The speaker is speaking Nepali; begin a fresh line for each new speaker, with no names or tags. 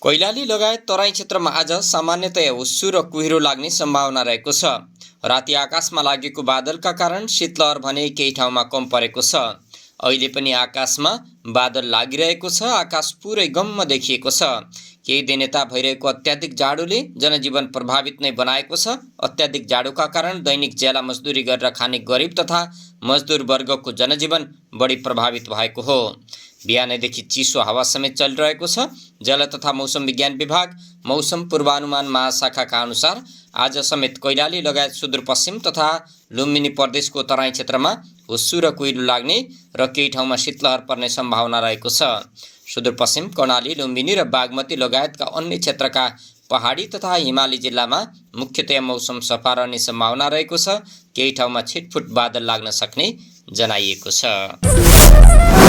कैलाली लगायत तराई क्षेत्रमा आज सामान्यतया हुस्सु र कुहिरो लाग्ने सम्भावना रहेको छ। राति आकाशमा लागेको बादलका कारण शीतलहर भने केही ठाउँमा कम परेको छ। अहिले पनि आकाशमा बादल लागिरहेको छ। आकाश पुरै गम्म देखिएको छ। केही दिन यता भइरहेको अत्याधिक जाडोले जनजीवन प्रभावित नै बनाएको छ। अत्याधिक जाडोका कारण दैनिक ज्याला मजदुरी गरेर खाने गरिब तथा मजदुर वर्गको जनजीवन बढी प्रभावित भएको हो। बिहानैदेखि चिसो हावा समेत चलिरहेको छ। जल तथा मौसम विज्ञान विभाग मौसम पूर्वानुमान महाशाखाका अनुसार आज समेत कैलाली लगायत सुदूरपश्चिम तथा लुम्बिनी प्रदेशको तराई क्षेत्रमा हुस्सु र कुहिरो लाग्ने र केही ठाउँमा शीतलहर पर्ने सम्भावना रहेको छ। सुदूरपश्चिम कर्णाली, लुम्बिनी र बागमती लगायतका अन्य क्षेत्रका पहाडी तथा हिमाली जिल्लामा मुख्यतया मौसम सफा रहने सम्भावना रहेको छ। केही ठाउँमा छिटफुट बादल लाग्न सक्ने जनाइएको छ।